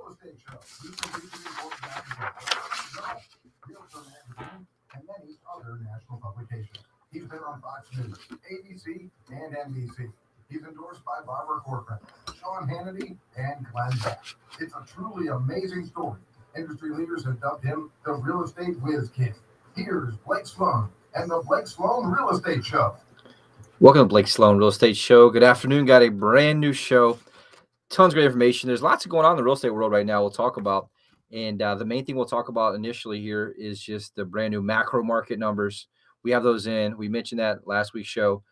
Real Estate Show. He's been featured in Forbes magazine, Realtor magazine, and many other national publications. He's been on Fox News, ABC, and NBC. He's endorsed by Barbara Corcoran, Sean Hannity, and Glenn Beck. It's a truly amazing story. Industry leaders have dubbed him the Real Estate Whiz Kid. Here's Blake Sloan and the Blake Sloan Real Estate Show. Welcome to Blake Sloan Real Estate Show. Good afternoon. Got a brand new show. Tons of great information. There's lots going on in the real estate world right now we'll talk about. And the main thing we'll talk about initially here is just the brand new macro market numbers. We have those in. We mentioned that last week's show.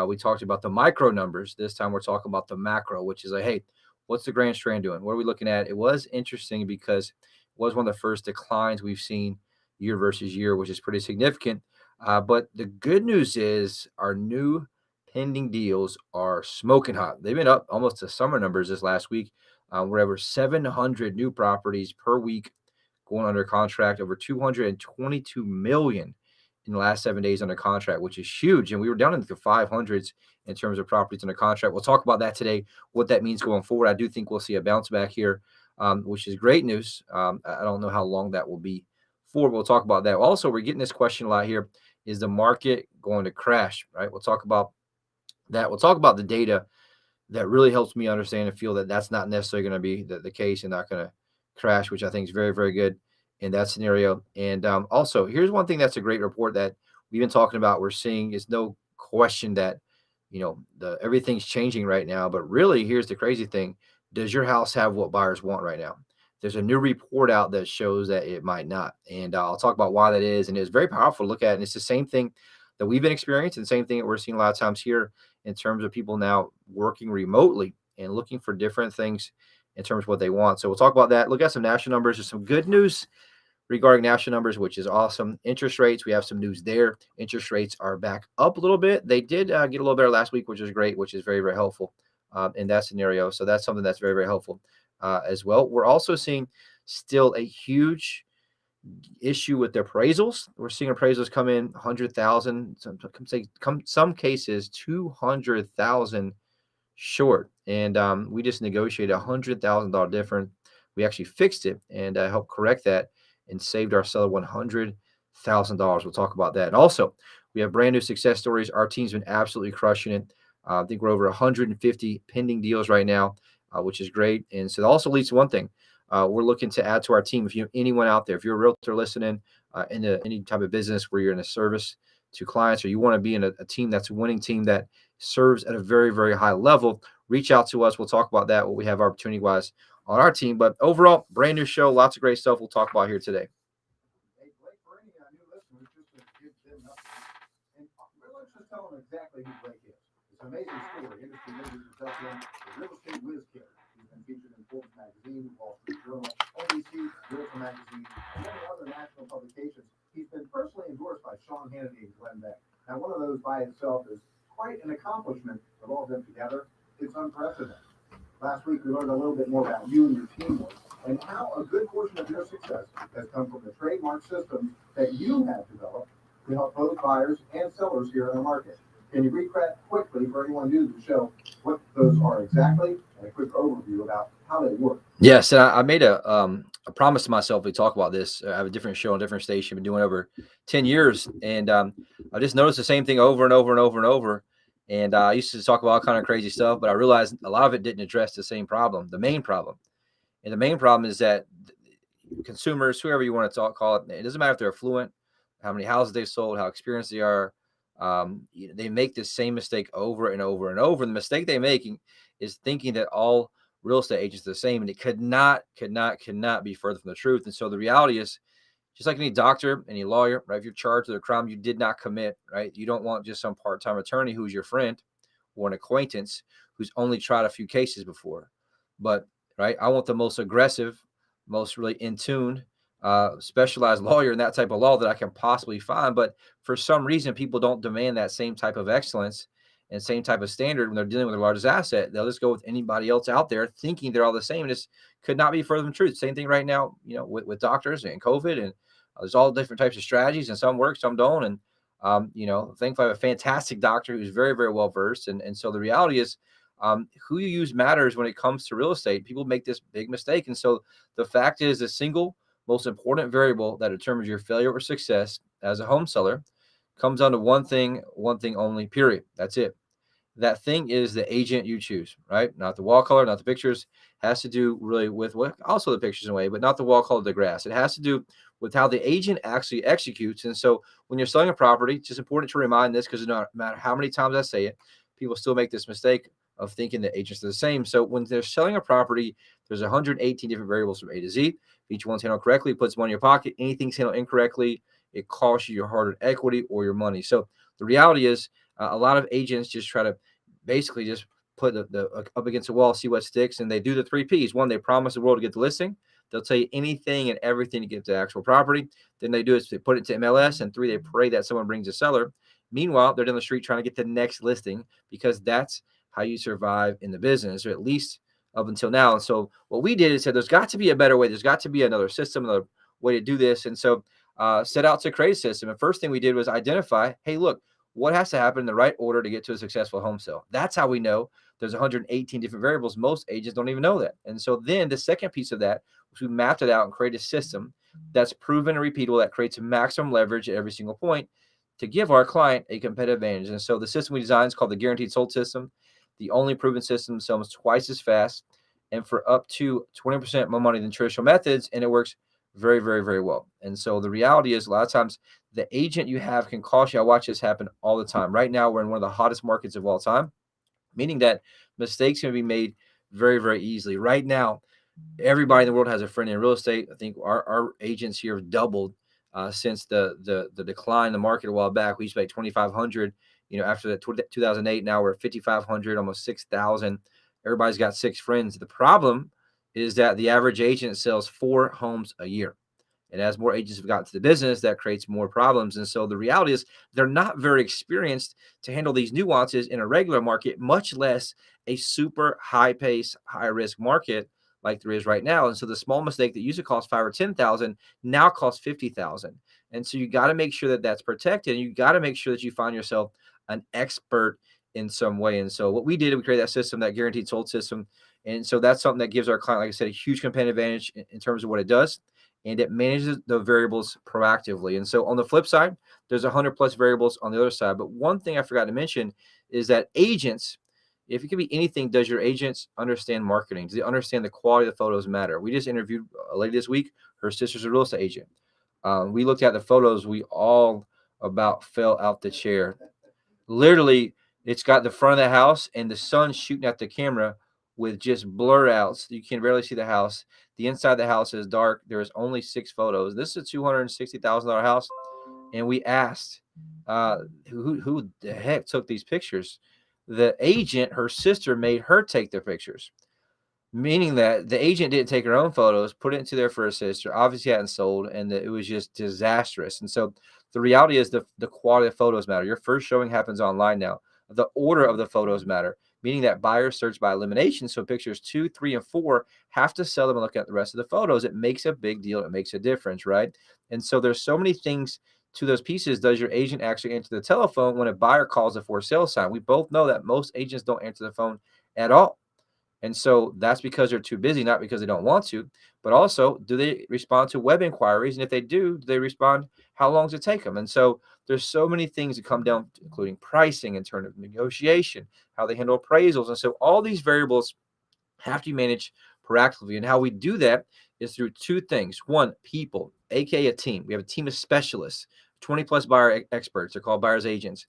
We talked about the micro numbers. This time we're talking about the macro, which is like, hey, what's the Grand Strand doing? What are we looking at? It was interesting because it was one of the first declines we've seen year versus year, which is pretty significant. But the good news is our new pending deals are smoking hot. They've been up almost to summer numbers this last week. We're over 700 new properties per week going under contract, over 222 million in the last 7 days under contract, which is huge. And we were down into the 500s in terms of properties under contract. We'll talk about that today, what that means going forward. I do think we'll see a bounce back here, which is great news. I don't know how long that will be for. We'll talk about that. Also, we're getting this question a lot here. Is the market going to crash, right? We'll talk about that. We'll talk about the data that really helps me understand and feel that that's not necessarily going to be the case and not going to crash, which I think is very, very good in that scenario. And also, here's one thing that's a great report that we've been talking about. We're seeing is no question that, everything's changing right now. But really, here's the crazy thing. Does your house have what buyers want right now? There's a new report out that shows that it might not. And I'll talk about why that is. And it's very powerful to look at. And it's the same thing that we've been experiencing, the same thing that we're seeing a lot of times here in terms of people now working remotely and looking for different things in terms of what they want. So we'll talk about that. Look at some national numbers. There's some good news regarding national numbers, which is awesome. Interest rates, we have some news there. Interest rates are back up a little bit. They did get a little better last week, which is great, which is very, very helpful in that scenario. So that's something that's very, very helpful as well. We're also seeing still a huge issue with the appraisals. We're seeing appraisals come in 100,000, some cases 200,000 short. And we just negotiated $100,000 difference. We actually fixed it and helped correct that and saved our seller $100,000. We'll talk about that. And also, we have brand new success stories. Our team's been absolutely crushing it. I think we're over 150 pending deals right now, which is great. And so it also leads to one thing. We're looking to add to our team. If you anyone out there, if you're a realtor listening into any type of business where you're in a service to clients or you want to be in a team that's a winning team that serves at a very, very high level, reach out to us. We'll talk about that, what we have opportunity-wise on our team. But overall, brand new show, lots of great stuff we'll talk about here today. Hey, Blake, for any new listeners, just to give them up. And let's just tell them exactly who Blake is. It's an amazing story. Industry leaders have dubbed him the Real Estate Whiz Kid. He's been featured in Forbes magazine, Wall Street Journal, NBC, Realtor magazine, and many other national publications. He's been personally endorsed by Sean Hannity and Glenn Beck. Now, one of those by itself is quite an accomplishment of all of them together. It's unprecedented. Last week, we learned a little bit more about you and your teamwork and how a good portion of your success has come from the trademark systems that you have developed to help both buyers and sellers here in the market. Can you recap quickly for anyone new to the show what those are exactly and a quick overview about how they work? Yes, and I made a promise to myself to talk about this. I have a different show on a different station, been doing it over 10 years. And I just noticed the same thing over and over and over and over. And I used to talk about all kind of crazy stuff, but I realized a lot of it didn't address the same problem, the main problem. And the main problem is that consumers, whoever you want to call it, it doesn't matter if they're affluent, how many houses they've sold, how experienced they are. They make the same mistake over and over and over. And the mistake they're making is thinking that all real estate agents are the same, and it could not be further from the truth. And so the reality is, just like any doctor, any lawyer, right? If you're charged with a crime you did not commit, right? You don't want just some part-time attorney who's your friend or an acquaintance who's only tried a few cases before. But, right, I want the most aggressive, most really in tune, specialized lawyer in that type of law that I can possibly find. But for some reason, people don't demand that same type of excellence and same type of standard when they're dealing with their largest asset. They'll just go with anybody else out there thinking they're all the same. And this could not be further from truth. Same thing right now, with doctors and COVID, and there's all different types of strategies, and some work, some don't. And, thankfully I have a fantastic doctor who's very, very well versed. And so the reality is Who you use matters when it comes to real estate. People make this big mistake. And so the fact is, the single most important variable that determines your failure or success as a home seller comes down to one thing only, period. That's it. That thing is the agent you choose, right? Not the wall color, not the pictures. Has to do really with what, also the pictures in a way, but not the wall color of the grass. It has to do with how the agent actually executes. And so when you're selling a property, it's just important to remind this, because no matter how many times I say it, people still make this mistake of thinking that agents are the same. So when they're selling a property, there's 118 different variables from A to Z. If each one's handled correctly, it puts money in your pocket. Anything's handled incorrectly, it costs you your hard-earned equity or your money. So the reality is, a lot of agents just try to basically just put the up against the wall, see what sticks, and they do the 3 Ps. One, they promise the world to get the listing. They'll tell you anything and everything to get the actual property. Then they do is they put it to MLS, and 3, they pray that someone brings a seller. Meanwhile, they're down the street trying to get the next listing, because that's how you survive in the business, or at least up until now. And so what we did is said, there's got to be a better way. There's got to be another system, another way to do this. And so set out to create a system. And first thing we did was identify, hey, look, what has to happen in the right order to get to a successful home sale? That's how we know there's 118 different variables. Most agents don't even know that. And so then the second piece of that was we mapped it out and created a system that's proven and repeatable, that creates maximum leverage at every single point to give our client a competitive advantage. And so the system we designed is called the Guaranteed Sold System. The only proven system sells twice as fast and for up to 20% more money than traditional methods. And it works very, very, very well. And so the reality is, a lot of times the agent you have can cost you. I watch this happen all the time. Right now, we're in one of the hottest markets of all time, meaning that mistakes can be made very, very easily. Right now, everybody in the world has a friend in real estate. I think our agents here have doubled since the decline in the market a while back. We used to pay 2,500. After that 2008, now we're at 5,500, almost 6,000. Everybody's got 6 friends. The problem is that the average agent sells 4 homes a year. And as more agents have gotten to the business, that creates more problems. And so the reality is, they're not very experienced to handle these nuances in a regular market, much less a super high pace, high risk market like there is right now. And so the small mistake that used to cost 5 or 10,000 now costs 50,000. And so you got to make sure that that's protected. And you got to make sure that you find yourself an expert in some way. And so what we did, we created that system, that Guaranteed Sold System. And so that's something that gives our client, like I said, a huge competitive advantage in terms of what it does. And it manages the variables proactively. And so on the flip side, there's 100 plus variables on the other side. But one thing I forgot to mention is that agents, if it could be anything, does your agents understand marketing? Do they understand the quality of the photos matter? We just interviewed a lady this week. Her sister's a real estate agent. We looked at the photos. We all about fell out the chair. Literally, it's got the front of the house and the sun shooting at the camera with just blur outs. You can barely see the house. The inside of the house is dark. There's only 6 photos. This is a $260,000 house. And we asked who the heck took these pictures. The agent, her sister, made her take the pictures, meaning that the agent didn't take her own photos, put it into there for her sister, obviously hadn't sold, and it was just disastrous. And so the reality is, the quality of photos matter. Your first showing happens online now. The order of the photos matter, meaning that buyers search by elimination. So pictures 2, 3, and 4 have to sell them and look at the rest of the photos. It makes a big deal. It makes a difference, right? And so there's so many things to those pieces. Does your agent actually answer the telephone when a buyer calls a for sale sign? We both know that most agents don't answer the phone at all. And so that's because they're too busy, not because they don't want to. But also, do they respond to web inquiries? And if they do they respond? How long does it take them? And so there's so many things that come down, including pricing, in terms of negotiation, how they handle appraisals. And so all these variables have to be managed proactively. And how we do that is through 2 things. One, people, aka a team. We have a team of specialists, 20 plus buyer experts. They're called buyer's agents.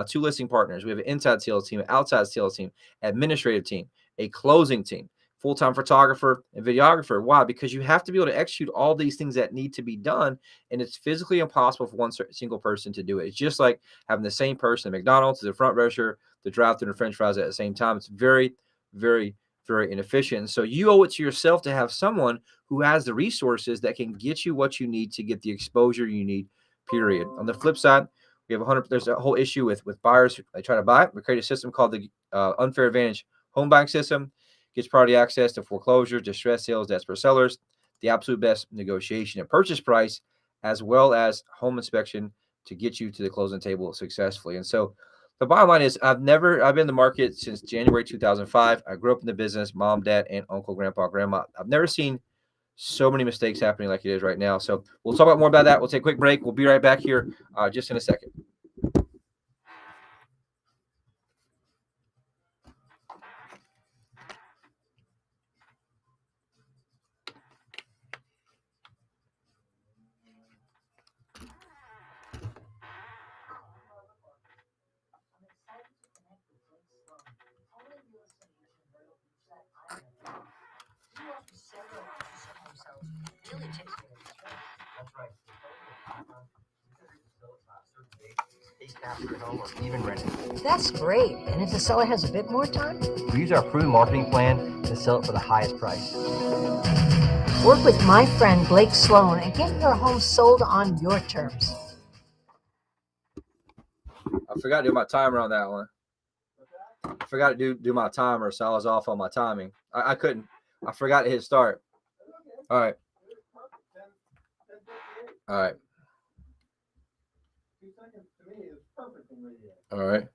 2 listing partners. We have an inside sales team, an outside sales team, administrative team, a closing team, full-time photographer and videographer. Why? Because you have to be able to execute all these things that need to be done, and it's physically impossible for one single person to do it. It's just like having the same person at McDonald's, the front register, the drive-thru, and French fries at the same time. It's very, very, very inefficient. So you owe it to yourself to have someone who has the resources that can get you what you need to get the exposure you need, period. On the flip side, we have 100. There's a whole issue with buyers. They try to buy it. We create a system called the Unfair Advantage Home Buying System. Gets priority access to foreclosures, distress sales, desperate sellers, the absolute best negotiation and purchase price, as well as home inspection to get you to the closing table successfully. And so The bottom line is I've been in the market since January 2005. I grew up in the business, mom, dad, aunt, uncle, grandpa, grandma. I've never seen so many mistakes happening like it is right now. So we'll talk about more about that. We'll take a quick break. We'll be right back here just in a second. That's great. And if the seller has a bit more time? We use our proven marketing plan to sell it for the highest price. Work with my friend Blake Sloan and get your home sold on your terms. I forgot to do my timer on that one. I forgot to do my timer, so I was off on my timing. I couldn't. I forgot to hit start. All right. All right. 2 seconds to me is perfect in radio. All right.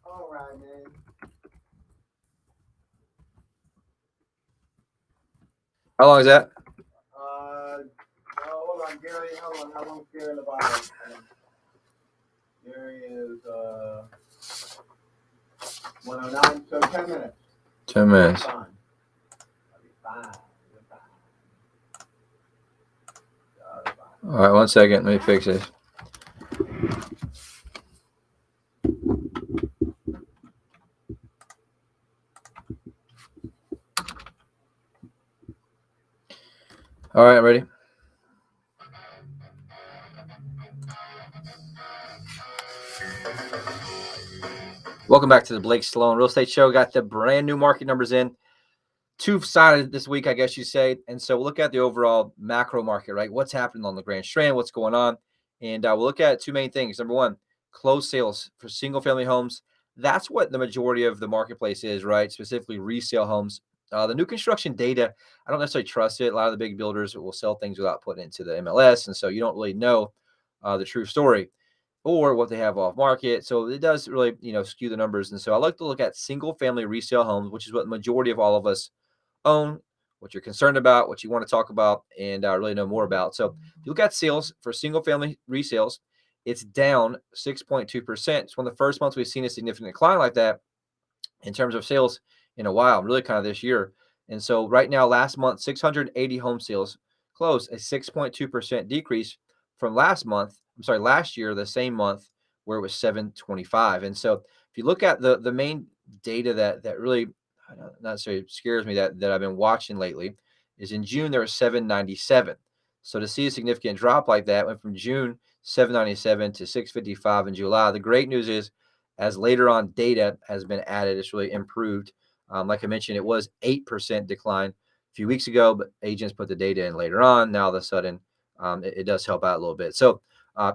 All right, man. How long is that? Hold on, Gary. Hold on. How long's Gary in the bottom? Gary is 109, so 10 minutes. 10 minutes. Fine. That'll be fine. You're fine. All right, 1 second. Let me fix this. All right, ready? Welcome back to the Blake Sloan Real Estate Show. Got the brand new market numbers in. Two-sided this week, I guess you say. And so we'll look at the overall macro market, right? What's happening on the Grand Strand? What's going on? And we'll look at two main things. Number one, closed sales for single-family homes. That's what the majority of the marketplace is, right? Specifically resale homes. The new construction data, I don't necessarily trust it. A lot of the big builders will sell things without putting it into the MLS. And so you don't really know the true story or what they have off market. So it does really, skew the numbers. And so I like to look at single family resale homes, which is what the majority of all of us own, what you're concerned about, what you want to talk about, and really know more about. So if you look at sales for single family resales, it's down 6.2%. It's one of the first months we've seen a significant decline like that in terms of sales in a while, really kind of this year. And so right now, last month, 680 home sales closed, a 6.2% decrease from last year, the same month where it was 725. And so if you look at the main data that really not necessarily scares me that I've been watching lately is in June, there was 797. So to see a significant drop like that, went from June 797 to 655 in July. The great news is as later on data has been added, it's really improved. Like I mentioned, it was 8% decline a few weeks ago, but agents put the data in later on. Now, all of a sudden, it does help out a little bit. So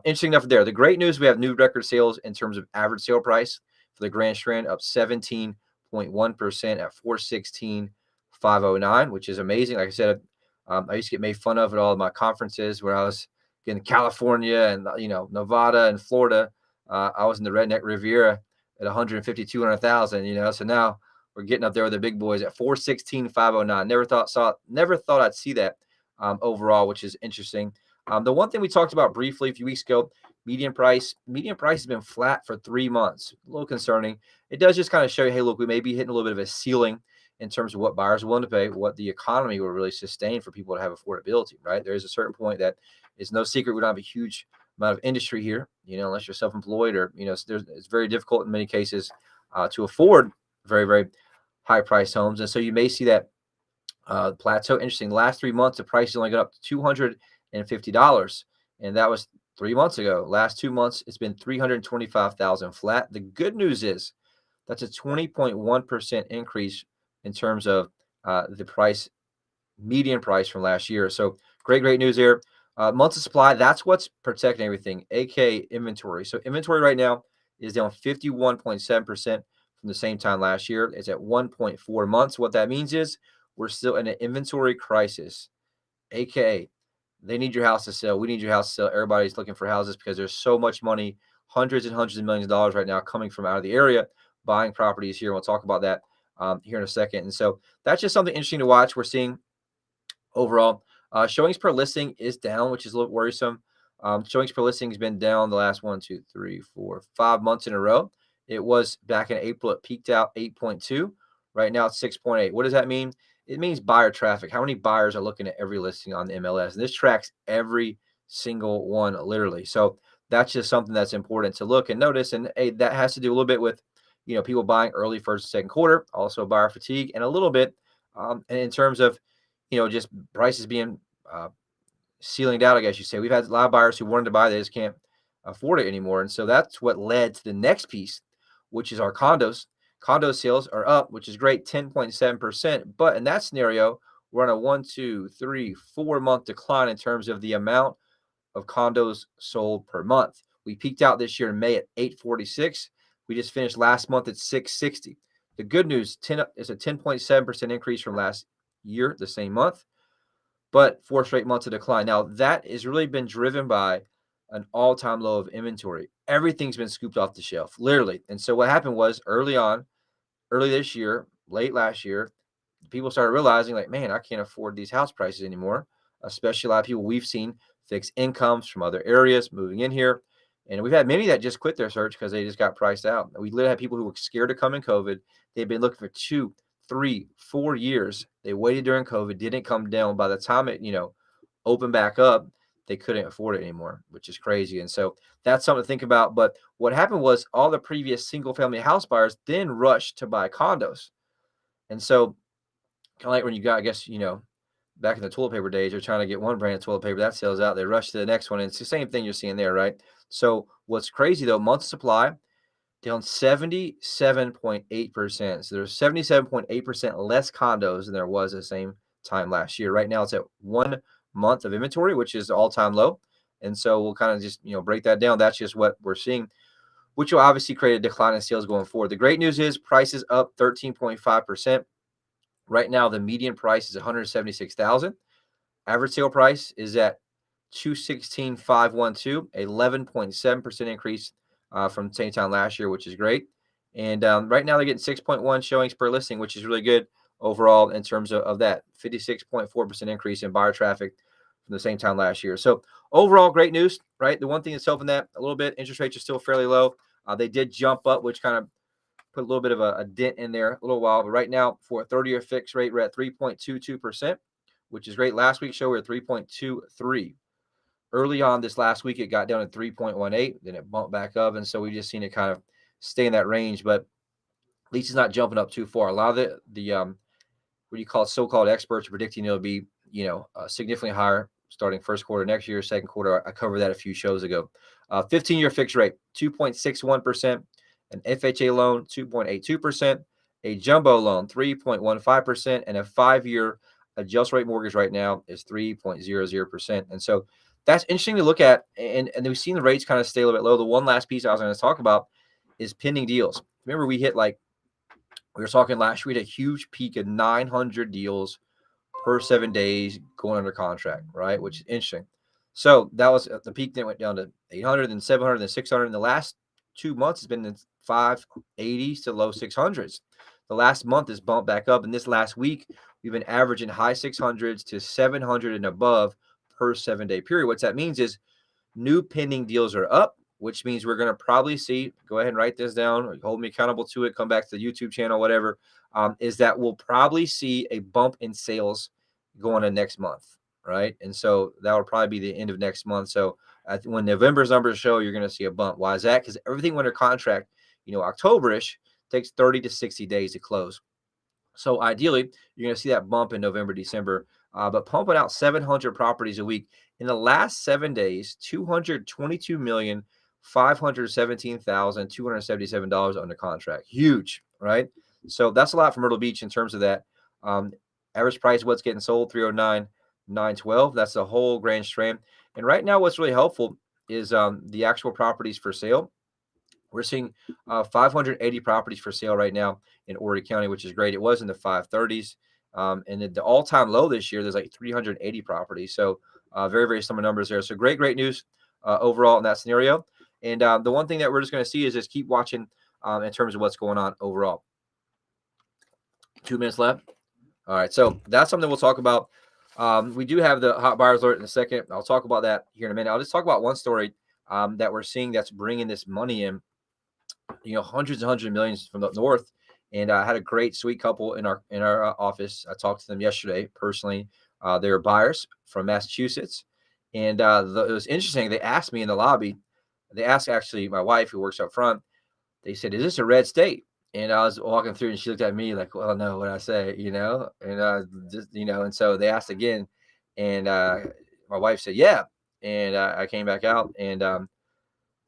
interesting enough there. The great news, we have new record sales in terms of average sale price for the Grand Strand, up 17.1% at $416,509, which is amazing. Like I said, I used to get made fun of at all of my conferences where I was in California and Nevada and Florida. I was in the Redneck Riviera at 150, 200,000. So now we're getting up there with the big boys at 416,509. Never thought I'd see that overall, which is interesting. The one thing we talked about briefly a few weeks ago, median price has been flat for 3 months. A little concerning. It does just kind of show you, hey, look, we may be hitting a little bit of a ceiling in terms of what buyers are willing to pay, what the economy will really sustain for people to have affordability, right? There is a certain point that is no secret. We don't have a huge amount of industry here, unless you're self-employed or, it's very difficult in many cases to afford very, very high priced homes. And so you may see that plateau. Interesting. The last 3 months, the price only got up to $250. And that was 3 months ago. Last 2 months, it's been 325,000 flat. The good news is that's a 20.1% increase in terms of the price, median price from last year. So great news there. Months of supply, that's what's protecting everything, aka inventory. So inventory right now is down 51.7% from the same time last year. It's at 1.4 months. What that means is we're still in an inventory crisis, aka they need your house to sell. We need your house to sell. Everybody's looking for houses because there's so much money, hundreds and hundreds of millions of dollars right now coming from out of the area, buying properties here. We'll talk about that here in a second. And so that's just something interesting to watch. We're seeing overall showings per listing is down, which is a little worrisome. Showings per listing has been down the last 5 months in a row. It was back in April, it peaked out 8.2. Right now it's 6.8. What does that mean? It means buyer traffic. How many buyers are looking at every listing on the MLS? And this tracks every single one, literally. So that's just something that's important to look and notice. And hey, that has to do a little bit with, people buying early first and second quarter, also buyer fatigue, and a little bit and in terms of, just prices being ceilinged out, I guess you say. We've had a lot of buyers who wanted to buy, they just can't afford it anymore. And so that's what led to the next piece, which is our condos. Condo sales are up, which is great, 10.7%. But in that scenario, we're on a 1, 2, 3, 4 month decline in terms of the amount of condos sold per month. We peaked out this year in May at 846. We just finished last month at 660. The good news is a 10.7% increase from last year, the same month, but 4 straight months of decline. Now, that has really been driven by an all-time low of inventory. Everything's been scooped off the shelf, literally. And so what happened was early this year, late last year, people started realizing, like, man, I can't afford these house prices anymore, especially a lot of people we've seen fixed incomes from other areas moving in here. And we've had many that just quit their search because they just got priced out. We literally had people who were scared to come in COVID. They've been looking for 2, 3, 4 years. They waited during COVID, didn't come down. By the time it, opened back up, they couldn't afford it anymore, which is crazy. And so that's something to think about. But what happened was all the previous single family house buyers then rushed to buy condos. And so kind of like when you got, I guess, back in the toilet paper days, you're trying to get one brand of toilet paper that sells out, they rush to the next one. And it's the same thing you're seeing there, right? So what's crazy though, month supply down 77.8%. So there's 77.8% less condos than there was the same time last year. Right now it's at 1 month of inventory, which is all-time low. And so we'll kind of just, break that down. That's just what we're seeing, which will obviously create a decline in sales going forward. The great news is prices up 13.5%. Right now, the median price is 176,000. Average sale price is at 216,512, 11.7% increase from the same time last year, which is great. And right now they're getting 6.1 showings per listing, which is really good overall in terms of that 56.4% increase in buyer traffic from the same time last year. So overall, great news, right? The one thing that's helping that a little bit, interest rates are still fairly low. They did jump up, which kind of put a little bit of a dent in there a little while. But right now, for a 30-year fixed rate, we're at 3.22%, which is great. Last week's show, we were at 3.23. Early on this last week, it got down to 3.18. Then it bumped back up. And so we've just seen it kind of stay in that range. But at least it's not jumping up too far. A lot of the what do you call it, so-called experts are predicting it'll be, significantly higher starting first quarter next year, second quarter. I covered that a few shows ago. 15-year fixed rate, 2.61%. An FHA loan, 2.82%, a jumbo loan, 3.15%, and a 5-year adjust rate mortgage right now is 3.00%. And so that's interesting to look at. And we've seen the rates kind of stay a little bit low. The one last piece I was going to talk about is pending deals. Remember, we were talking last year, we had a huge peak of 900 deals per 7 days going under contract, right? Which is interesting. So that was the peak. Then went down to 800, then 700, then 600. In the last 2 months, it's been in 580s to low 600s. The last month is bumped back up. And this last week, we've been averaging high 600s to 700 and above per 7-day period. What that means is new pending deals are up, which means we're going to probably see, go ahead and write this down, or hold me accountable to it, come back to the YouTube channel, whatever, is that we'll probably see a bump in sales going to next month, right? And so that will probably be the end of next month. So when November's numbers show, you're going to see a bump. Why is that? Because everything under contract, October-ish, takes 30 to 60 days to close. So ideally, you're going to see that bump in November, December but pumping out 700 properties a week. In the last 7 days, $222,517,277 under contract. Huge, right? So that's a lot for Myrtle Beach in terms of that. Average price, what's getting sold, 309, 912. That's the whole Grand Strand. And right now, what's really helpful is the actual properties for sale. We're seeing 580 properties for sale right now in Horry County, which is great. It was in the 530s. And the all-time low this year, there's like 380 properties. So very, very similar numbers there. So great news overall in that scenario. And the one thing that we're just going to see is just keep watching in terms of what's going on overall. 2 minutes left. All right. So that's something we'll talk about. We do have the hot buyers alert in a second. I'll talk about that here in a minute. I'll just talk about one story that we're seeing that's bringing this money in. Hundreds and hundreds of millions from the north. And I had a great sweet couple in our office. I talked to them yesterday personally. They were buyers from Massachusetts, and it was interesting. They asked me in the lobby. They asked actually my wife, who works up front. They said, "Is this a red state?" And I was walking through, and she looked at me like, "Well, no, what I say, and just and so they asked again, and my wife said, "Yeah," and I came back out, and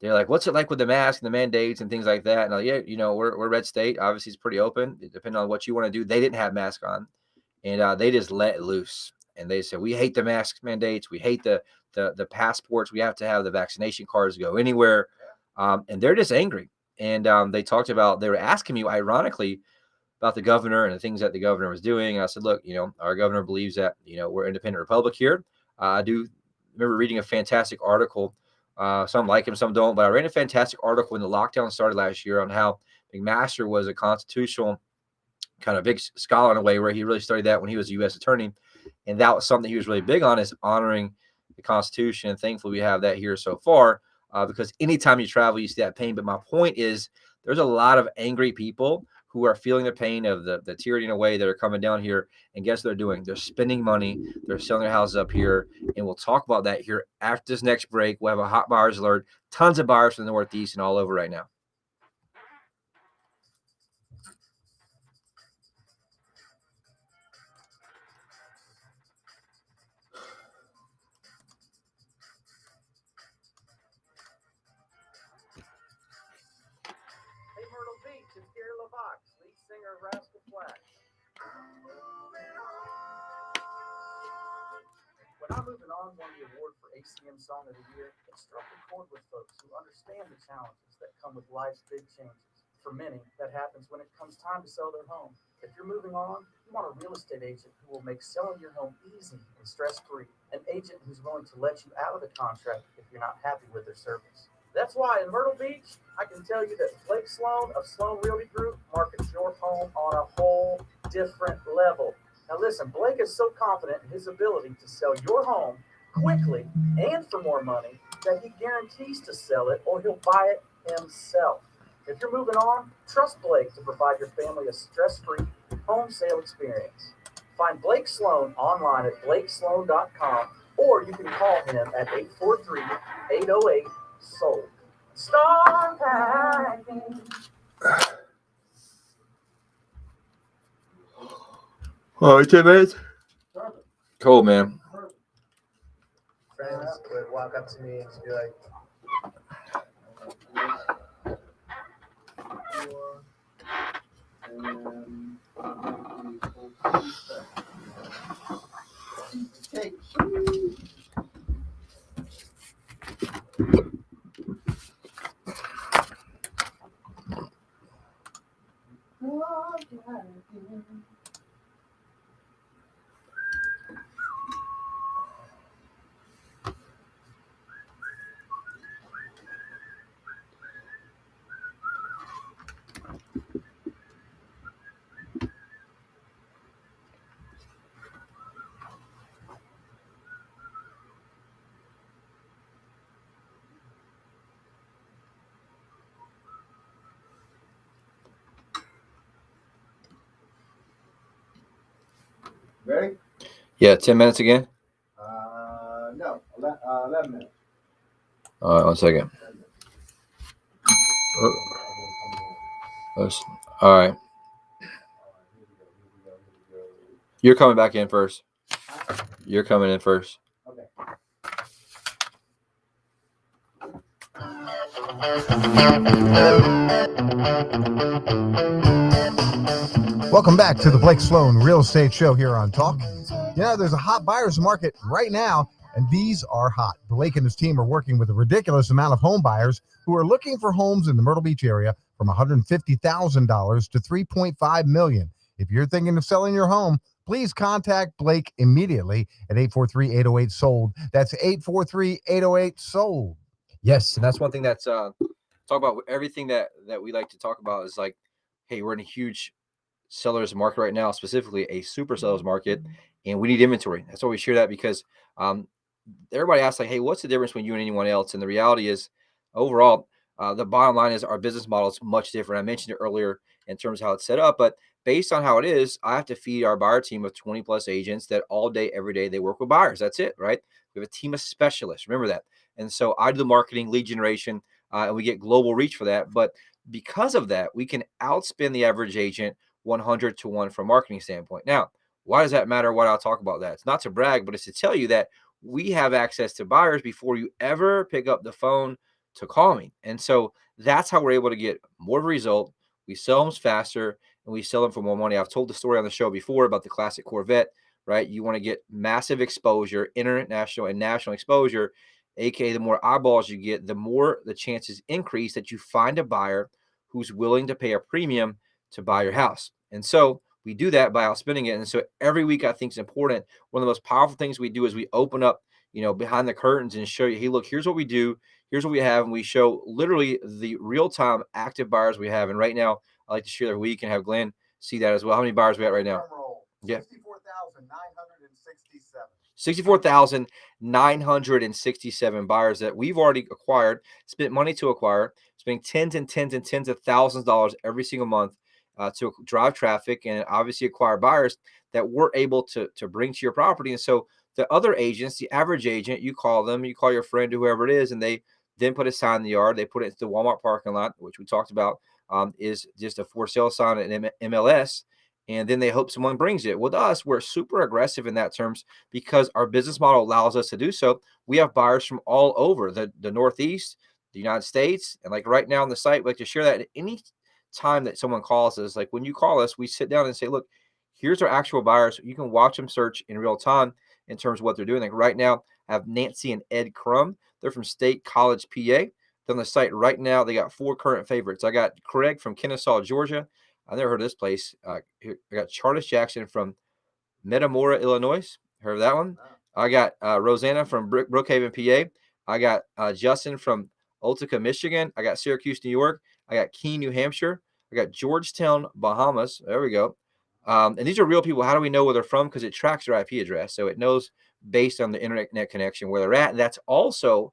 they're like, "What's it like with the mask and the mandates and things like that?" And yeah, we're red state. Obviously, it's pretty open. Depending on what you want to do, they didn't have masks on, and they just let loose. And they said, "We hate the mask mandates. We hate the passports. We have to have the vaccination cards to go anywhere." And they're just angry. And they were asking me, ironically, about the governor and the things that the governor was doing. And I said, "Look, our governor believes that we're an independent republic here." I do remember reading a fantastic article. Some like him, some don't. But I read a fantastic article when the lockdown started last year on how McMaster was a constitutional kind of big scholar in a way, where he really studied that when he was a U.S. attorney. And that was something he was really big on, is honoring the Constitution. And thankfully, we have that here so far, because anytime you travel, you see that pain. But my point is, there's a lot of angry people who are feeling the pain of the tyranny in a way that are coming down here. And guess what they're doing? They're spending money. They're selling their houses up here. And we'll talk about that here after this next break. We'll have a hot buyers alert. Tons of buyers from the Northeast and all over right now. Hey, Myrtle Beach, it's Gary LaVox, lead singer of Rascal Flatts. When I'm Moving On won the award for ACM Song of the Year, it struck a chord with folks who understand the challenges that come with life's big changes. For many, that happens when it comes time to sell their home. If you're moving on, you want a real estate agent who will make selling your home easy and stress-free. An agent who's willing to let you out of the contract if you're not happy with their service. That's why in Myrtle Beach, I can tell you that Blake Sloan of Sloan Realty Group markets your home on a whole different level. Now listen, Blake is so confident in his ability to sell your home quickly and for more money that he guarantees to sell it or he'll buy it himself. If you're moving on, trust Blake to provide your family a stress-free home sale experience. Find Blake Sloan online at blakesloan.com, or you can call him at 843-808-SOLD. Start packing. All right, 10 minutes. Cool, man. Friends would walk up to me and just be like, Ready? Yeah, 10 minutes again. No, 11 minutes. All right, 1 second. All right. You're coming back in first. You're coming in first. Okay. Welcome back to the Blake Sloan Real Estate Show here on Talk. Yeah, there's a hot buyer's market right now, and these are hot. Blake and his team are working with a ridiculous amount of home buyers who are looking for homes in the Myrtle Beach area from $150,000 to $3.5 million. If you're thinking of selling your home, please contact Blake immediately at 843-808-SOLD. That's 843-808-SOLD. Yes, and that's one thing that's talk about everything that we like to talk about is like, hey, we're in a huge sellers market right now, specifically a super sellers market, and we need inventory. That's why we share that, because everybody asks like, hey, what's the difference between you and anyone else? And the reality is, overall, the bottom line is our business model is much different. I mentioned it earlier in terms of how it's set up, but based on how it is, I have to feed our buyer team of 20 plus agents that all day, every day, they work with buyers. That's it, right? We have a team of specialists. Remember that. And so I do the marketing, lead generation, and we get global reach for that. But because of that, we can outspend the average agent 100 to 1 from a marketing standpoint. Now, why does that matter? Why do I talk about that? It's not to brag, but it's to tell you that we have access to buyers before you ever pick up the phone to call me. And so that's how we're able to get more of a result. We sell them faster and we sell them for more money. I've told the story on the show before about the classic Corvette, right? You want to get massive exposure, international and national exposure, aka the more eyeballs you get, the more the chances increase that you find a buyer who's willing to pay a premium to buy your house. And so we do that by outspending it. And so every week I think is important. One of the most powerful things we do is we open up, behind the curtains and show you, hey, look, here's what we do. Here's what we have. And we show literally the real-time active buyers we have. And right now I like to share that week and have Glenn see that as well. How many buyers we at right now? Yeah. 64,967. 64,967 buyers that we've already acquired, spent money to acquire, spending tens and tens and tens of thousands of dollars every single month to drive traffic and obviously acquire buyers that we're able to bring to your property. And so the other agents, the average agent, you call them, you call your friend, whoever it is, and they then put a sign in the yard. They put it into the Walmart parking lot, which we talked about, is just a for sale sign at MLS. And then they hope someone brings it. With us, we're super aggressive in that terms because our business model allows us to do so. We have buyers from all over the Northeast, the United States. And like right now on the site, we like to share that at any time that someone calls us. Like when you call us, we sit down and say, look, here's our actual buyers. You can watch them search in real time in terms of what they're doing. Like right now, I have Nancy and Ed Crum. They're from State College, PA. They're on the site right now. They got 4 current favorites. I got Craig from Kennesaw, Georgia. I never heard of this place. I got Charles Jackson from Metamora, Illinois. Heard of that one? I got Rosanna from Brookhaven, PA. I got Justin from Utica, Michigan. I got Syracuse, New York. I got Keene, New Hampshire. I got Georgetown, Bahamas. There we go. And these are real people. How do we know where they're from? Because it tracks their IP address. So it knows based on the internet connection where they're at. And that's also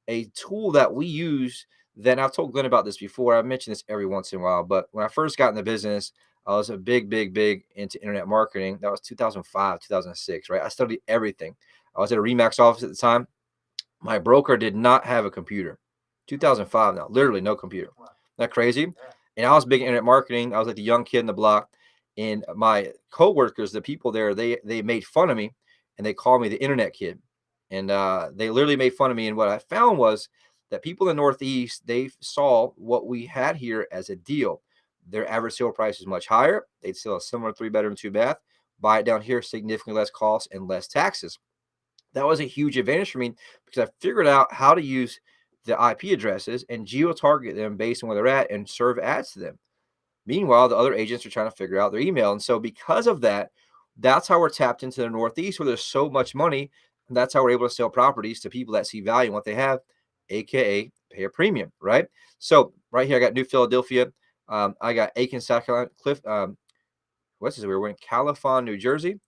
a tool that we use. Then I've told Glenn about this before. I've mentioned this every once in a while. But when I first got in the business, I was a big into internet marketing. That was 2005, 2006, right? I studied everything. I was at a Remax office at the time. My broker did not have a computer. 2005 now, literally no computer. Isn't that crazy? And I was big in internet marketing. I was like the young kid in the block. And my coworkers, the people there, they made fun of me and they called me the internet kid. And they literally made fun of me. And what I found was that people in the Northeast, they saw what we had here as a deal. Their average sale price is much higher. They'd sell a similar 3-bedroom, 2-bath, buy it down here, significantly less costs and less taxes. That was a huge advantage for me because I figured out how to use the IP addresses and geo-target them based on where they're at and serve ads to them. Meanwhile, the other agents are trying to figure out their email. And so because of that, that's how we're tapped into the Northeast where there's so much money. And that's how we're able to sell properties to people that see value in what they have, AKA pay a premium, right? So right here, I got New Philadelphia. I got Aiken, South Carolina, what's this? We're in Califon, New Jersey,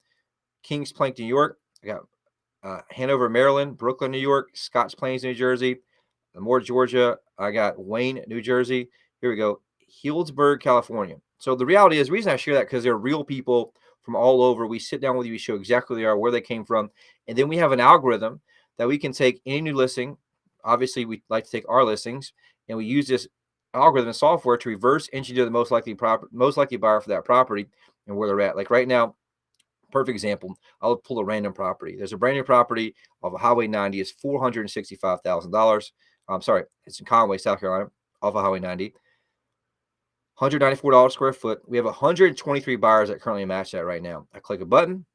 Kings Plank, New York. I got Hanover, Maryland, Brooklyn, New York, Scotch Plains, New Jersey, Moore, Georgia. I got Wayne, New Jersey. Here we go. Healdsburg, California. So the reality is, the reason I share that because they're real people from all over. We sit down with you, we show exactly who they are, where they came from, and then we have an algorithm that we can take any new listing. Obviously, we like to take our listings, and we use this algorithm software to reverse engineer the most likely buyer for that property and where they're at. Like right now, Perfect example. I'll pull a random property. There's a brand new property off of Highway 90. It's $465,000. I'm sorry, it's in Conway, South Carolina, off of Highway 90. $194 square foot. We have 123 buyers that currently match that right now. I click a button.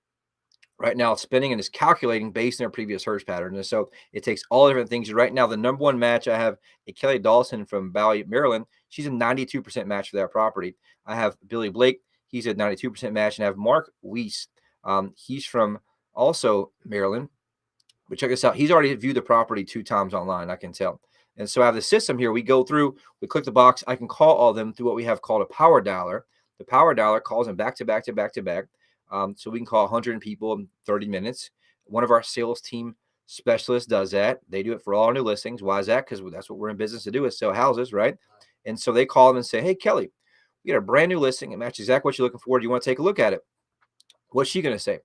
Right now it's spinning and it's calculating based on their previous search pattern. And so it takes all different things. Right now, the number one match, I have a Kelly Dawson from Valley, Maryland. She's a 92% match for that property. I have Billy Blake. He's a 92% match. And I have Mark Weiss. He's from also Maryland. But check this out. He's already viewed the property 2 times online, I can tell. And so I have the system here. We go through, we click the box. I can call all of them through what we have called a power dialer. The power dialer calls them back to back to back to back. So we can call 100 people in 30 minutes. One of our sales team specialists does that. They do it for all our new listings. Why is that? Because that's what we're in business to do, is sell houses, right? And so they call them and say, hey, Kelly, we got a brand new listing. It matches exactly what you're looking for. Do you want to take a look at it? What's she going to say?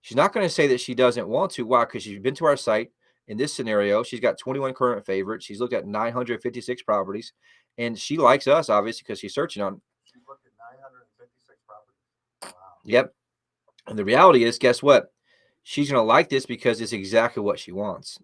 She's not going to say that she doesn't want to. Why? Because she's been to our site. In this scenario, she's got 21 current favorites. She's looked at 956 properties. And she likes us, obviously, because she's searching on. She's looked at 956 properties. Wow. Yep. And the reality is, guess what? She's going to like this because it's exactly what she wants.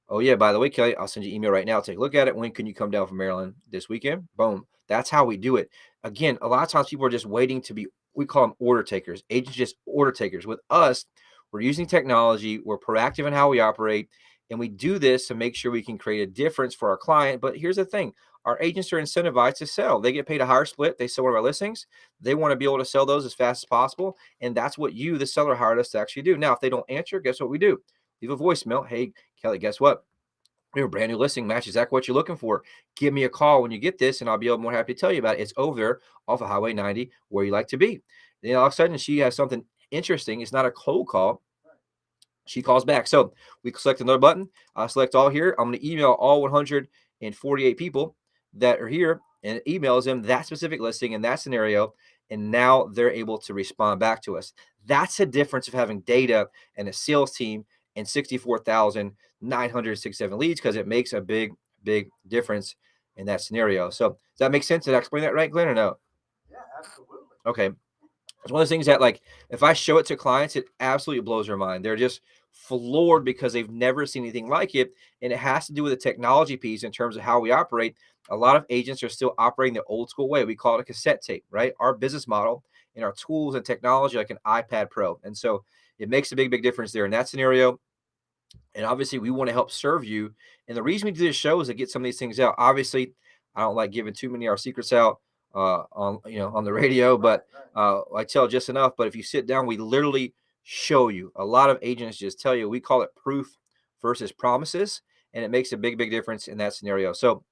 Oh, yeah, by the way, Kelly, I'll send you an email right now. Take a look at it. When can you come down from Maryland this weekend? Boom. That's how we do it. Again, a lot of times people are just waiting to be, we call them order takers. Agents just order takers. With us, we're using technology. We're proactive in how we operate. And we do this to make sure we can create a difference for our client. But here's the thing. Our agents are incentivized to sell. They get paid a higher split. They sell one of our listings. They want to be able to sell those as fast as possible. And that's what you, the seller, hired us to actually do. Now, if they don't answer, guess what we do? Leave a voicemail. Hey, Kelly, guess what? We have a brand new listing, matches exactly what you're looking for. Give me a call when you get this, and I'll be more happy to tell you about it. It's over there off of Highway 90 where you like to be. Then all of a sudden, she has something interesting. It's not a cold call. She calls back. So we select another button. I select all here. I'm going to email all 148 people that are here and it emails them that specific listing in that scenario. And now they're able to respond back to us. That's the difference of having data and a sales team and 64,967 leads, because it makes a big, big difference in that scenario. So does that make sense? Did I explain that right, Glenn, or no? Yeah, absolutely. Okay. It's one of those things that, like, if I show it to clients, it absolutely blows their mind. They're just floored because they've never seen anything like it. And it has to do with the technology piece in terms of how we operate. A lot of agents are still operating the old school way. We call it a cassette tape, right? Our business model and our tools and technology, like an iPad Pro. And so it makes a big, big difference there in that scenario. And obviously, we want to help serve you. And the reason we do this show is to get some of these things out. Obviously, I don't like giving too many of our secrets out on the radio, but I tell just enough. But if you sit down, we literally show you. A lot of agents just tell you. We call it proof versus promises, and it makes a big, big difference in that scenario. So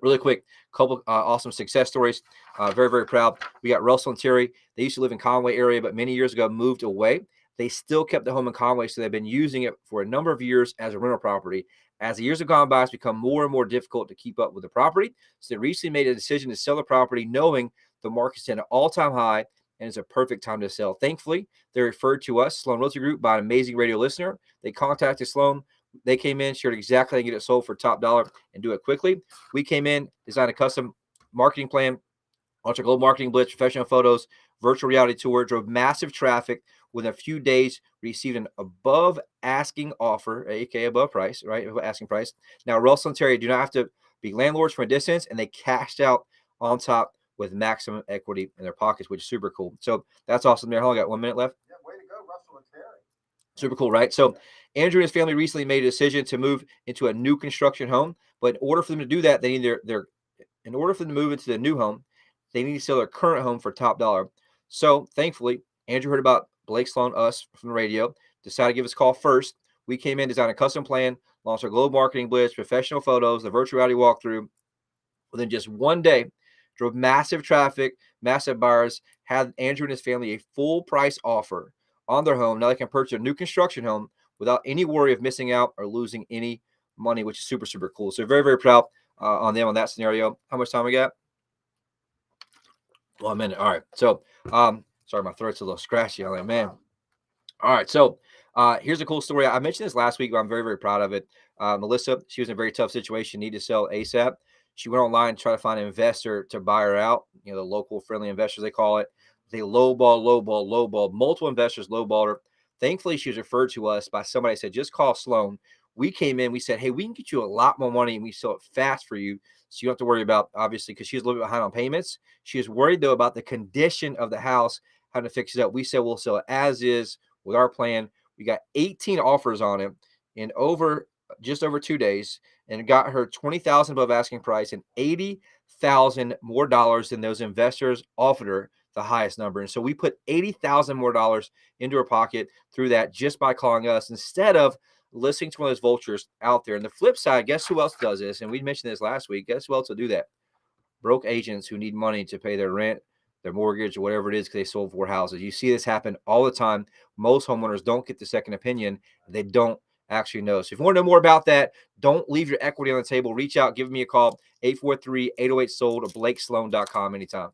really quick, couple awesome success stories. Very, very proud. We got Russell and Terry. They used to live in Conway area, but many years ago moved away. They still kept the home in Conway, so they've been using it for a number of years as a rental property. As the years have gone by, it's become more and more difficult to keep up with the property. So they recently made a decision to sell the property, knowing the market's at an all-time high and it's a perfect time to sell. Thankfully, they referred to us, Sloan Realty Group, by an amazing radio listener. They contacted Sloan. They came in, shared exactly how to get it sold for top dollar and do it quickly. We came in, designed a custom marketing plan, launched a global marketing blitz, professional photos, virtual reality tour, drove massive traffic. Within a few days, received an above asking offer, aka above price, right? Asking price. Now, Russell and Terry do not have to be landlords from a distance, and they cashed out on top with maximum equity in their pockets, which is super cool. So that's awesome there. I got 1 minute left. Yeah, way to go, Russell and Terry. Super cool, right? So Andrew and his family recently made a decision to move into a new construction home, but in order for them to do that, they need in order for them to move into the new home, they need to sell their current home for top dollar. So thankfully, Andrew heard about Blake Sloan, us from the radio, decided to give us a call first. We came in, designed a custom plan, launched our global marketing blitz, professional photos, the virtual reality walkthrough. Within just 1 day, drove massive traffic, massive buyers, had Andrew and his family a full price offer on their home. Now they can purchase a new construction home without any worry of missing out or losing any money, which is super, super cool. So very, very proud on them on that scenario. How much time we got? 1 minute. All right. So, sorry, my throat's a little scratchy on that, man. All right. So here's a cool story. I mentioned this last week, but I'm very, very proud of it. Melissa, she was in a very tough situation, needed to sell ASAP. She went online and tried to find an investor to buy her out, the local friendly investors, they call it. They lowball. Multiple investors lowballed her. Thankfully, she was referred to us by somebody that said, just call Sloan. We came in, we said, hey, we can get you a lot more money and we sell it fast for you. So you don't have to worry about, obviously, because she's a little bit behind on payments. She was worried, though, about the condition of the house, how to fix it up. We said we'll sell it as is with our plan. We got 18 offers on it in just over 2 days, and got her $20,000 above asking price and $80,000 more dollars than those investors offered her, the highest number. And so we put $80,000 more dollars into her pocket through that just by calling us instead of listening to one of those vultures out there. And the flip side, guess who else does this? And we mentioned this last week. Guess who else will do that? Broke agents who need money to pay their rent, their mortgage, or whatever it is, because they sold 4 houses. You see this happen all the time. Most homeowners don't get the second opinion. They don't actually know. So if you want to know more about that, don't leave your equity on the table. Reach out, give me a call, 843-808-SOLD, or BlakeSloan.com anytime.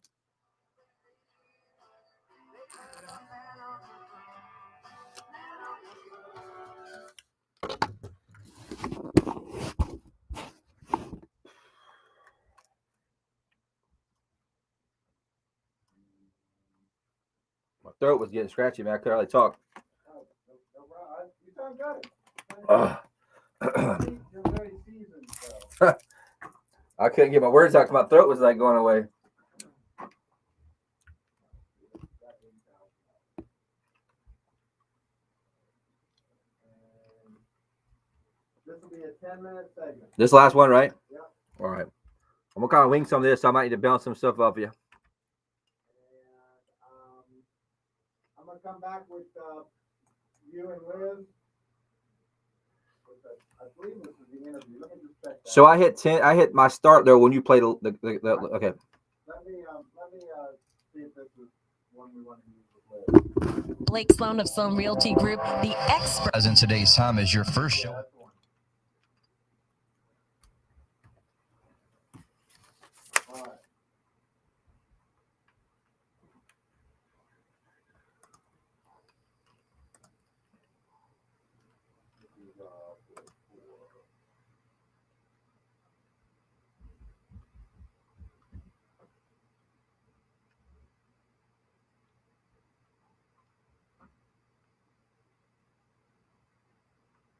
My throat was getting scratchy, man. I couldn't hardly talk. You sound good. You're very seasoned, so. I couldn't get my words out because my throat was like going away. This will be a 10-minute segment. This last one, right? Yep. All right. I'm going to kind of wing some of this, so I might need to bounce some stuff off you. And I'm going to come back with you and Liz. I believe this is the interview. Let me just check that. So I hit my start there when you played the okay. Let me see if this is one we want to use with Liz. Blake Sloan of Sloan Realty Group, the expert. As in today's time is your first show. That's one. All right. This is,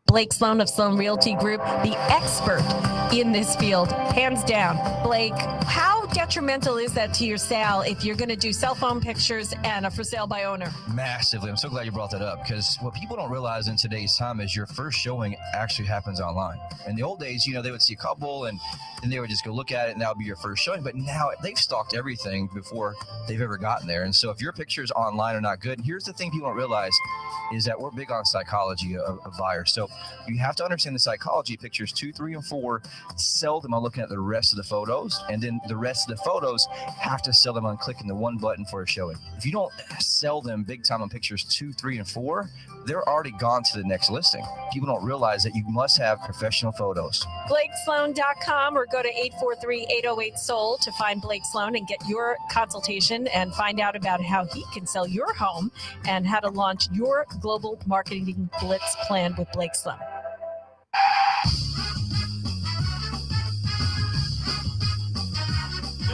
Blake Sloan of Sloan Realty Group, the expert in this field, hands down. Blake, how detrimental is that to your sale if you're going to do cell phone pictures and a for sale by owner? Massively. I'm so glad you brought that up, because what people don't realize in today's time is your first showing actually happens online. In the old days, they would see a couple and then they would just go look at it and that would be your first showing. But now they've stalked everything before they've ever gotten there. And so if your pictures online are not good, and here's the thing people don't realize is that we're big on psychology of buyers. So you have to understand the psychology. Pictures 2, 3, and 4 sell them on looking at the rest of the photos, and then the rest of the photos have to sell them on clicking the one button for a showing. If you don't sell them big time on pictures 2, 3, and 4, they're already gone to the next listing. People don't realize that you must have professional photos. BlakeSloan.com, or go to 843-808-SOLD to find Blake Sloan and get your consultation and find out about how he can sell your home and how to launch your global marketing blitz plan with Blake Sloan.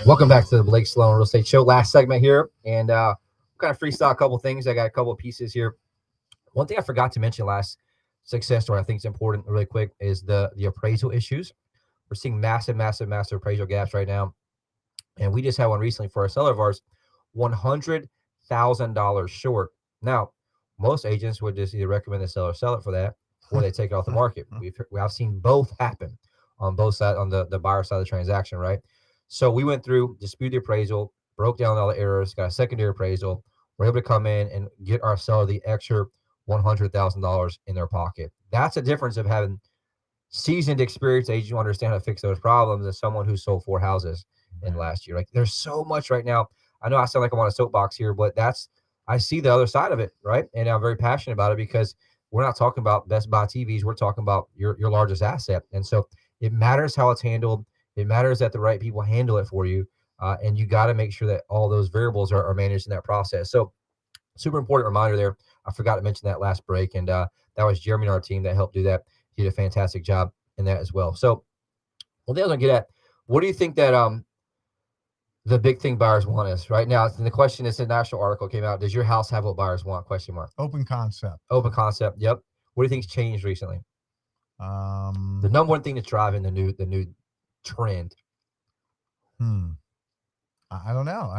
Welcome back to the Blake Sloan Real Estate Show. Last segment here, and kind of freestyle a couple things. I got a couple of pieces here. One thing I forgot to mention last success story, I think is important really quick, is the appraisal issues. We're seeing massive appraisal gaps right now. And we just had one recently for a seller of ours, $100,000 short. Now, most agents would just either recommend the seller sell it for that, or they take it off the market. I've seen both happen on both sides, on the buyer side of the transaction, right? So we went through, disputed the appraisal, broke down all the errors, got a secondary appraisal. We're able to come in and get our seller the extra $100,000 in their pocket. That's a difference of having seasoned experience agents who understand how to fix those problems as someone who sold 4 houses in last year. Like, there's so much right now. I know I sound like I'm on a soapbox here, but I see the other side of it, right? And I'm very passionate about it, because we're not talking about Best Buy TVs. We're talking about your largest asset. And so it matters how it's handled. It matters that the right people handle it for you. And you got to make sure that all those variables are managed in that process. So super important reminder there. I forgot to mention that last break. And that was Jeremy and our team that helped do that. He did a fantastic job in that as well. So one thing I was going to get at, what do you think that the big thing buyers want is right now. And the question is, a national article came out. Does your house have what buyers want? Question mark. Open concept. Open concept. Yep. What do you think's changed recently? The number one thing that's driving the new trend. I don't know.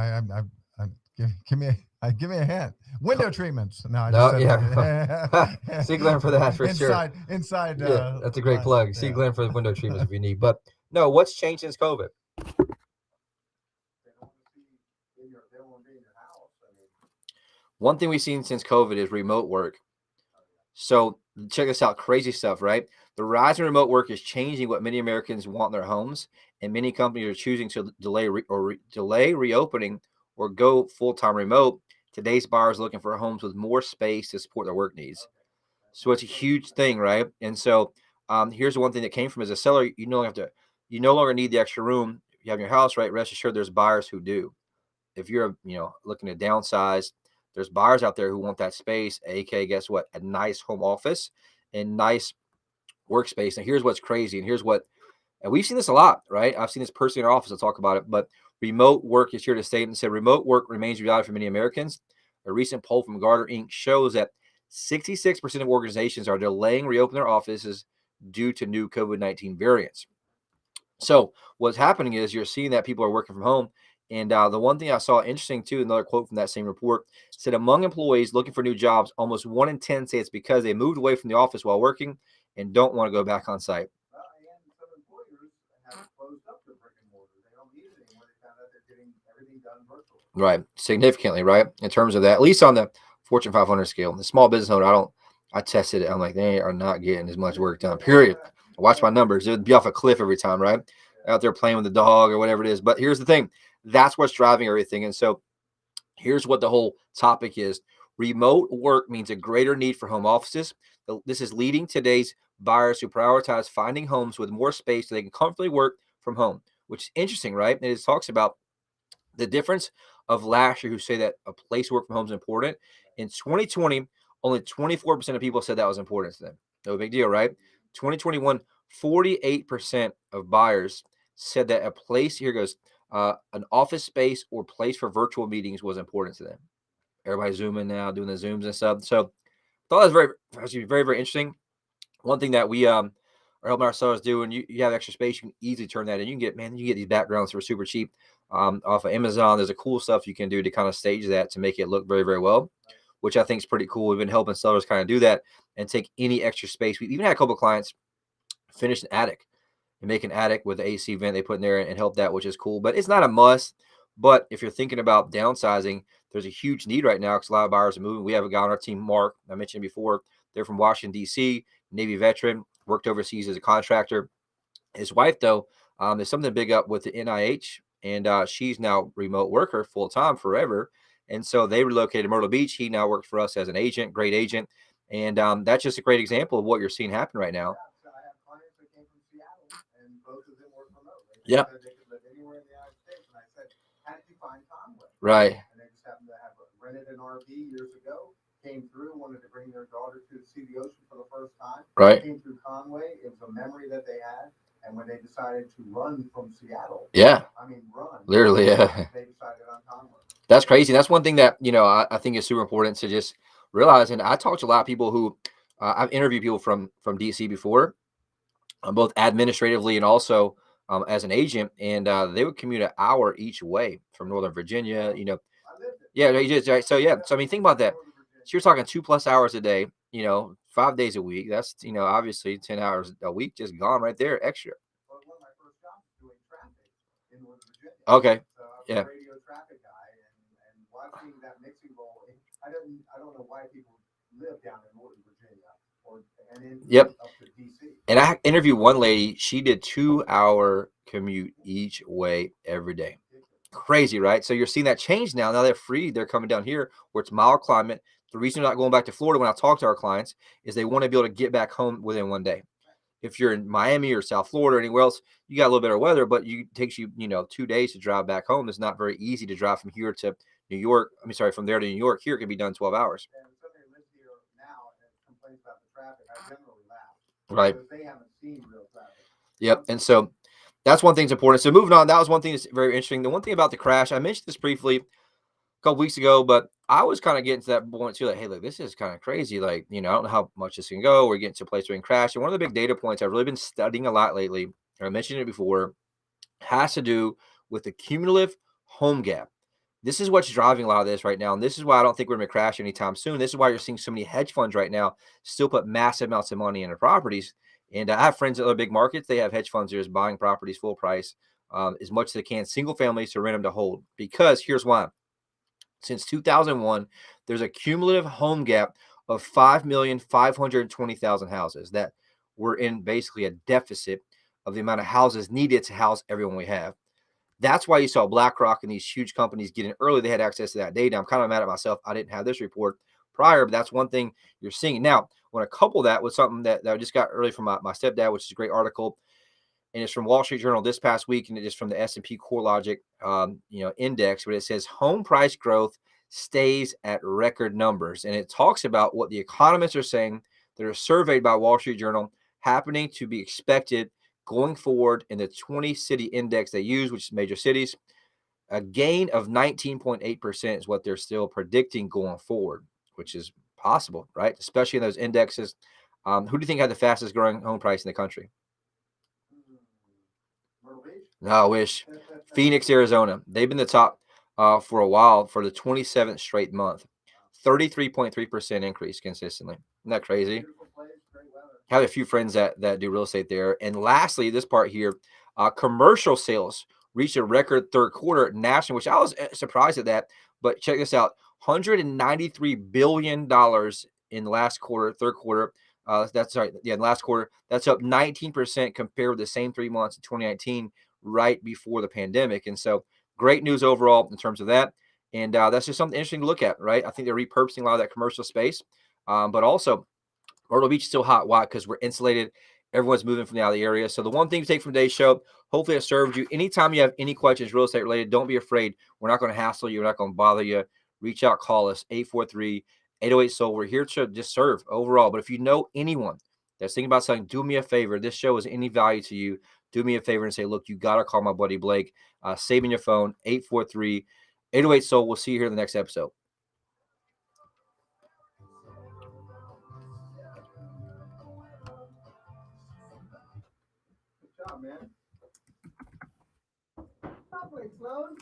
Give me a hint. Window treatments. No, I just said yeah. See Glenn for that for sure. Inside. Yeah, that's a great plug. See Glenn for the window treatments if you need. But no, what's changed since COVID? One thing we've seen since COVID is remote work. So check this out, crazy stuff, right? The rise in remote work is changing what many Americans want in their homes, and many companies are choosing to delay reopening or go full-time remote. Today's buyers are looking for homes with more space to support their work needs. So it's a huge thing, right? And so here's the one thing that came from as a seller, you no longer need the extra room you have in your house, right? Rest assured, there's buyers who do. If you're looking to downsize, there's buyers out there who want that space, aka guess what? A nice home office and nice workspace. And here's what's crazy, and we've seen this a lot, right? I've seen this personally in our office. I'll talk about it, but remote work is here to stay. And said remote work remains reality for many Americans. A recent poll from Gartner Inc. shows that 66% of organizations are delaying reopening their offices due to new COVID-19 variants. So what's happening is you're seeing that people are working from home. And the one thing I saw interesting too, another quote from that same report said, among employees looking for new jobs, almost 1 in 10 say it's because they moved away from the office while working and don't want to go back on site. And some employers have closed up their brick and mortar. They don't need it anymore. They found out they're getting everything done virtually. Right, significantly, right? In terms of that, at least on the Fortune 500 scale, the small business owner, I tested it. I'm like, they are not getting as much work done. Period. I watch my numbers; it would be off a cliff every time, right? Out there playing with the dog or whatever it is. But here's the thing. That's what's driving everything. And so here's what the whole topic is. Remote work means a greater need for home offices. This is leading today's buyers who prioritize finding homes with more space so they can comfortably work from home, which is interesting, right? And it talks about the difference of last year who say that a place to work from home is important. In 2020, only 24% of people said that was important to them. No big deal, right? 2021, 48% of buyers said that a place, here goes, an office space or place for virtual meetings was important to them. Everybody's Zooming now, doing the Zooms and stuff. So I thought that was very, very interesting. One thing that we are helping our sellers do, and you have extra space, you can easily turn that in. You can get these backgrounds for super cheap off of Amazon. There's a cool stuff you can do to kind of stage that to make it look very, very well, which I think is pretty cool. We've been helping sellers kind of do that and take any extra space. We've even had a couple of clients finish an attic and make an attic with the AC vent they put in there and help that, which is cool. But it's not a must. But if you're thinking about downsizing, there's a huge need right now because a lot of buyers are moving. We have a guy on our team, Mark, I mentioned before. They're from Washington, D.C., Navy veteran, worked overseas as a contractor. His wife, though, there's something big up with the NIH, and she's now remote worker full-time forever. And so they relocated to Myrtle Beach. He now works for us as an agent, great agent. And that's just a great example of what you're seeing happen right now. Yeah. They could live anywhere in the United States. And I said, how did you find Conway? Right. And they just happened to have rented an RV years ago, came through, wanted to bring their daughter to see the ocean for the first time. Right. Came through Conway. It was a memory that they had. And when they decided to run from Seattle, run. Literally, yeah. They decided on Conway. That's crazy. That's one thing that, I think is super important to just realize. And I talked to a lot of people who I've interviewed people from DC before, both administratively and also as an agent, and they would commute an hour each way from Northern Virginia. Yeah, you just right. So yeah, so think about that. So you're talking 2+ hours a day, 5 days a week. That's obviously 10 hours a week just gone right there extra. Well, one of my first jobs was doing traffic in Northern Virginia. Okay. So I was yeah. a radio traffic guy, and watching that mixing bowl. I don't know why people live down in Northern Virginia up to DC. And I interviewed one lady. She did 2-hour commute each way every day. Crazy, right? So you're seeing that change now. Now they're free. They're coming down here where it's mild climate. The reason they're not going back to Florida when I talk to our clients is they want to be able to get back home within one day. If you're in Miami or South Florida or anywhere else, you got a little better weather, but it takes you, 2 days to drive back home. It's not very easy to drive from here to New York. From there to New York. Here it can be done 12 hours. And somebody lives here now and complains about the traffic. I generally laugh. Right. Because they haven't seen real traffic. Yep. And so that's one thing that's important. So moving on, that was one thing that's very interesting. The one thing about the crash, I mentioned this briefly a couple weeks ago, but I was kind of getting to that point too, like, hey, look, this is kind of crazy. Like, I don't know how much this can go. We're getting to a place where we can crash. And one of the big data points I've really been studying a lot lately, and I mentioned it before, has to do with the cumulative home gap. This is what's driving a lot of this right now. And this is why I don't think we're going to crash anytime soon. This is why you're seeing so many hedge funds right now still put massive amounts of money into properties. And I have friends at other big markets. They have hedge funds that are just buying properties full price as much as they can, single families to rent them to hold. Because here's why. Since 2001, there's a cumulative home gap of 5,520,000 houses that we're in basically a deficit of the amount of houses needed to house everyone we have. That's why you saw BlackRock and these huge companies get in early. They had access to that data. I'm kind of mad at myself. I didn't have this report prior, but that's one thing you're seeing. Now, when I couple that with something that I just got early from my stepdad, which is a great article, and it's from Wall Street Journal this past week, and it is from the S&P CoreLogic, index, but it says home price growth stays at record numbers. And it talks about what the economists are saying that are surveyed by Wall Street Journal happening to be expected going forward in the 20 city index they use, which is major cities. A gain of 19.8% is what they're still predicting going forward, which is possible, right? Especially in those indexes. Who do you think had the fastest growing home price in the country? Myrtle Beach? No, I wish. Phoenix, Arizona. They've been the top for a while for the 27th straight month. 33.3% increase consistently. Isn't that crazy? Beautiful place, great weather. I have a few friends that do real estate there. And lastly, this part here, commercial sales reached a record third quarter nationally, which I was surprised at that. But check this out, $193 billion in the last quarter, third quarter. In last quarter. That's up 19% compared with the same 3 months in 2019, right before the pandemic. And so great news overall in terms of that. And that's just something interesting to look at, right? I think they're repurposing a lot of that commercial space, but also Myrtle Beach is still hot. Why? Because we're insulated. Everyone's moving from the out of the area. So the one thing you take from today's show, hopefully it served you. Anytime you have any questions real estate related, don't be afraid. We're not going to hassle you. We're not going to bother you. Reach out, call us, 843-808-SOUL. We're here to just serve overall. But if you know anyone that's thinking about something, do me a favor. This show is any value to you. Do me a favor and say, look, you got to call my buddy Blake. Save in your phone, 843-808-SOUL. We'll see you here in the next episode. Good job, man. Probably Sloan.